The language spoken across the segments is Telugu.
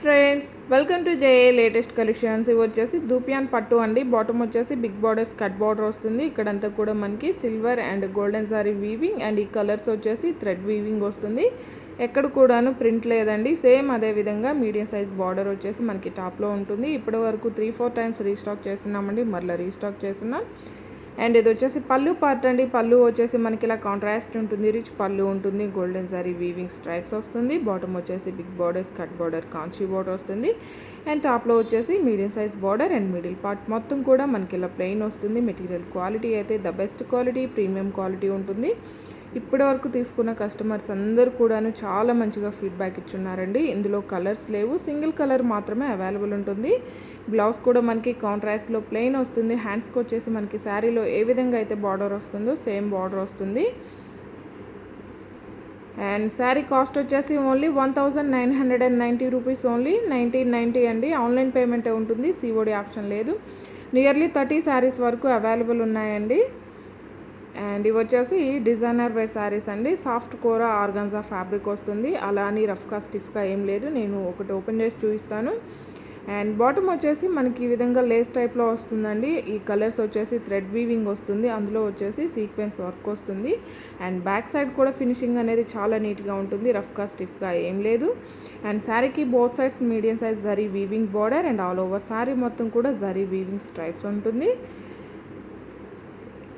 Friends, welcome to JA latest collections. ఇవి వచ్చేసి దూపియాన్ పట్టు అండి. బాటమ్ వచ్చేసి బిగ్ బార్డర్స్ కట్ బార్డర్ వస్తుంది. ఇక్కడంతా కూడా మనకి silver and golden sari weaving and ఈ కలర్స్ వచ్చేసి థ్రెడ్ వీవింగ్ వస్తుంది. ఎక్కడ కూడాను ప్రింట్ లేదండి. సేమ్ అదే విధంగా మీడియం సైజ్ బార్డర్ వచ్చేసి మనకి టాప్లో ఉంటుంది. ఇప్పటి వరకు 3-4 టైమ్స్ రీస్టాక్ చేస్తున్నామండి, మళ్ళీ రీస్టాక్ చేస్తున్నాం. అండ్ ఇది వచ్చేసి పళ్ళు పార్ట్ అండి. పళ్ళు వచ్చేసి మనకి ఇలా కాంట్రాస్ట్ ఉంటుంది, రిచ్ పళ్ళు ఉంటుంది, గోల్డెన్ సారీ వీవింగ్ స్ట్రైప్స్ వస్తుంది. బాటమ్ వచ్చేసి big borders cut border Kanchi border వస్తుంది. అండ్ టాప్లో వచ్చేసి medium size border and middle part మొత్తం కూడా మనకి ఇలా ప్లెయిన్ వస్తుంది. మెటీరియల్ క్వాలిటీ అయితే the best quality, premium quality ఉంటుంది. ఇప్పటి వరకు తీసుకున్న కస్టమర్స్ అందరూ కూడాను చాలా మంచిగా ఫీడ్బ్యాక్ ఇచ్చున్నారండి. ఇందులో కలర్స్ లేవు, సింగిల్ కలర్ మాత్రమే అవైలబుల్ ఉంటుంది. బ్లౌజ్ కూడా మనకి కాంట్రాస్ట్లో ప్లెయిన్ వస్తుంది. హ్యాండ్స్కి వచ్చేసి మనకి శారీలో ఏ విధంగా అయితే బార్డర్ వస్తుందో సేమ్ బార్డర్ వస్తుంది. అండ్ శారీ కాస్ట్ వచ్చేసి ఓన్లీ 1990 రూపీస్, ఓన్లీ 1990 అండి. ఆన్లైన్ పేమెంటే ఉంటుంది, సిఓడి ఆప్షన్ లేదు. నియర్లీ 30 శారీస్ వరకు అవైలబుల్ ఉన్నాయండి. అండ్ ఇవి వచ్చేసి డిజైనర్ వేర్ శారీస్ అండి. సాఫ్ట్ కోరా ఆర్గాన్జా ఫ్యాబ్రిక్ వస్తుంది. అలా అని రఫ్గా స్టిఫ్గా ఏం లేదు. నేను ఒకటి ఓపెన్ చేసి చూపిస్తాను. అండ్ బాటమ్ వచ్చేసి మనకి ఈ విధంగా లేస్ టైప్లో వస్తుందండి. ఈ కలర్స్ వచ్చేసి థ్రెడ్ వీవింగ్ వస్తుంది, అందులో వచ్చేసి సీక్వెన్స్ వర్క్ వస్తుంది. అండ్ బ్యాక్ సైడ్ కూడా ఫినిషింగ్ అనేది చాలా నీట్గా ఉంటుంది, రఫ్గా స్టిఫ్గా ఏం లేదు. అండ్ శారీకి both sides medium size zari weaving border and all over sari మొత్తం కూడా జరీ వీవింగ్ స్ట్రైప్స్ ఉంటుంది.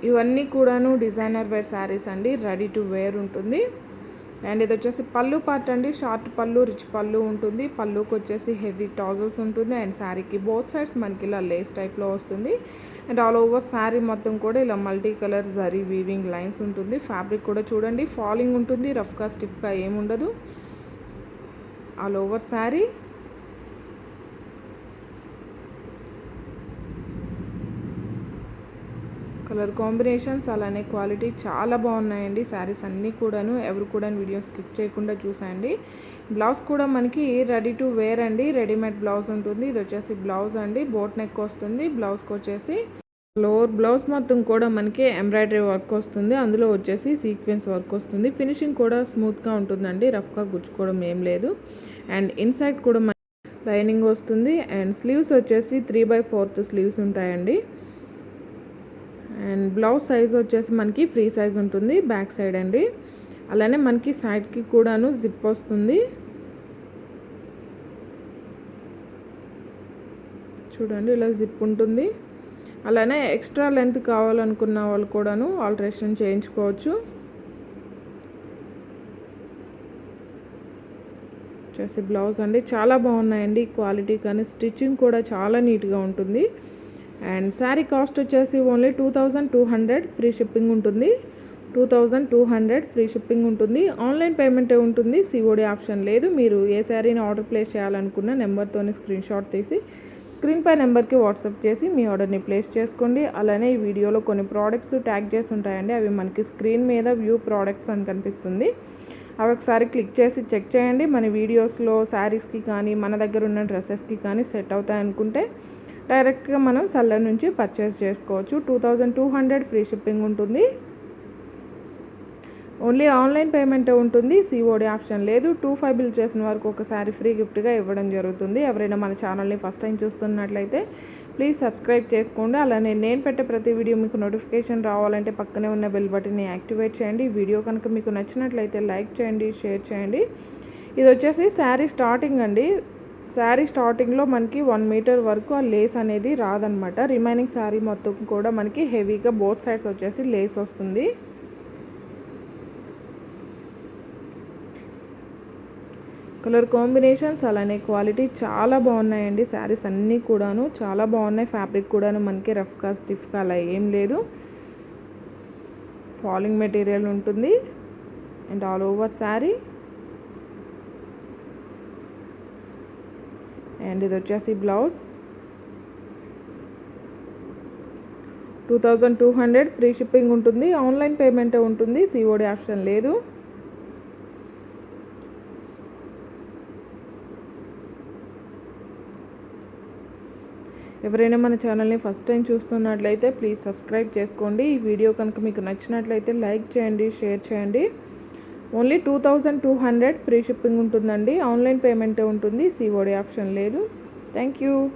ఇవన్నీ కూడాను డిజైనర్ వేర్ శారీస్ అండి, రెడీ టు వేర్ ఉంటుంది. అండ్ ఇది వచ్చేసి పళ్ళు పార్ట్ అండి. షార్ట్ పళ్ళు, రిచ్ పళ్ళు ఉంటుంది. పళ్ళుకి వచ్చేసి హెవీ ట్రౌజర్స్ ఉంటుంది. అండ్ శారీకి బోత్ సైడ్స్ మనకి ఇలా లేస్ టైప్లో వస్తుంది. అండ్ ఆల్ ఓవర్ శారీ మొత్తం కూడా ఇలా multi colour zari weaving lines ఉంటుంది. ఫ్యాబ్రిక్ కూడా చూడండి ఫాలింగ్ ఉంటుంది, రఫ్గా స్టిఫ్గా ఏముండదు. All over sari colour combinations అలానే క్వాలిటీ చాలా బాగున్నాయండి. శారీస్ అన్నీ కూడాను ఎవరు కూడా వీడియో స్కిప్ చేయకుండా చూసాయండి. బ్లౌజ్ కూడా మనకి రెడీ టు వేర్ అండి, రెడీమేడ్ బ్లౌజ్ ఉంటుంది. ఇది వచ్చేసి బ్లౌజ్ అండి, బోట్ నెక్ వస్తుంది. బ్లౌజ్కి వచ్చేసి లోవర్ బ్లౌజ్ మొత్తం కూడా మనకి ఎంబ్రాయిడరీ వర్క్ వస్తుంది, అందులో వచ్చేసి సీక్వెన్స్ వర్క్ వస్తుంది. ఫినిషింగ్ కూడా స్మూత్గా ఉంటుందండి, రఫ్గా గుచ్చుకోవడం ఏం లేదు. అండ్ ఇన్సైడ్ కూడా లైనింగ్ వస్తుంది. అండ్ స్లీవ్స్ వచ్చేసి 3/4 స్లీవ్స్ ఉంటాయండి. అండ్ బ్లౌజ్ సైజ్ వచ్చేసి మనకి ఫ్రీ సైజ్ ఉంటుంది బ్యాక్ సైడ్ అండి. అలానే మనకి సైడ్కి కూడాను జిప్ వస్తుంది. చూడండి ఇలా జిప్ ఉంటుంది. అలానే ఎక్స్ట్రా లెంత్ కావాలనుకున్న వాళ్ళు కూడాను ఆల్టరేషన్ చేయించుకోవచ్చు. వచ్చేసి బ్లౌజ్ అండి, చాలా బాగున్నాయండి క్వాలిటీ, కానీ స్టిచ్చింగ్ కూడా చాలా నీట్గా ఉంటుంది. అండ్ శారీ కాస్ట్ వచ్చేసి ఓన్లీ 2200 ఫ్రీ షిప్పింగ్ ఉంటుంది. 2200 ఫ్రీ షిప్పింగ్ ఉంటుంది. ఆన్లైన్ పేమెంటే ఉంటుంది, సిఓడి ఆప్షన్ లేదు. మీరు ఏ శారీని ఆర్డర్ ప్లేస్ చేయాలనుకున్న నెంబర్తోనే స్క్రీన్ షాట్ తీసి స్క్రీన్ పై నెంబర్కి వాట్సాప్ చేసి మీ ఆర్డర్ని ప్లేస్ చేసుకోండి. అలానే ఈ వీడియోలో కొన్ని ప్రోడక్ట్స్ ట్యాగ్ చేసి ఉంటాయండి, అవి మనకి స్క్రీన్ మీద వ్యూ ప్రోడక్ట్స్ అని కనిపిస్తుంది. అవి ఒకసారి క్లిక్ చేసి చెక్ చేయండి. మన వీడియోస్లో శారీస్కి కానీ మన దగ్గర ఉన్న డ్రెస్సెస్కి కానీ సెట్ అవుతాయి అనుకుంటే డైరెక్ట్గా మనం సెల్లర్ నుంచి పర్చేస్ చేసుకోవచ్చు. 2200 ఫ్రీ షిప్పింగ్ ఉంటుంది. ఓన్లీ ఆన్లైన్ పేమెంటే ఉంటుంది, సిఓడి ఆప్షన్ లేదు. 25 బిల్ చేసిన వరకు ఒకసారి ఫ్రీ గిఫ్ట్గా ఇవ్వడం జరుగుతుంది. ఎవరైనా మన ఛానల్ని ఫస్ట్ టైం చూస్తున్నట్లయితే ప్లీజ్ సబ్స్క్రైబ్ చేసుకోండి. అలానే నేను పెట్టే ప్రతి వీడియో మీకు నోటిఫికేషన్ రావాలంటే పక్కనే ఉన్న బెల్ బటన్ని యాక్టివేట్ చేయండి. వీడియో కనుక మీకు నచ్చినట్లయితే లైక్ చేయండి, షేర్ చేయండి. ఇది వచ్చేసి శారీ స్టార్టింగ్ అండి. శారీ స్టార్టింగ్లో మనకి 1 మీటర్ వరకు ఆ లేస్ అనేది రాదనమాట. రిమైనింగ్ శారీ మొత్తం కూడా మనకి హెవీగా బోత్ సైడ్స్ వచ్చేసి లేస్ వస్తుంది. కలర్ కాంబినేషన్స్ అలానే క్వాలిటీ చాలా బాగున్నాయండి. శారీస్ అన్నీ కూడాను చాలా బాగున్నాయి. ఫ్యాబ్రిక్ కూడాను మనకి రఫ్గా స్టిఫ్గా అలా ఏం లేదు, ఫాలింగ్ మెటీరియల్ ఉంటుంది. And all over sari. And ఇది వచ్చేసి బ్లౌజ్. 2200 ఫ్రీ షిప్పింగ్ ఉంటుంది. ఆన్లైన్ పేమెంటే ఉంటుంది, సిఓడి ఆప్షన్ లేదు. ఎవరైనా మన ఛానల్ని ఫస్ట్ టైం చూస్తున్నట్లయితే ప్లీజ్ సబ్స్క్రైబ్ చేసుకోండి. ఈ వీడియో కనుక మీకు నచ్చినట్లయితే లైక్ చేయండి, షేర్ చేయండి. ఓన్లీ 2200 ఫ్రీ షిప్పింగ్ ఉంటుందండి. ఆన్లైన్ పేమెంటే ఉంటుంది, సిఓడి ఆప్షన్ లేదు. Thank you.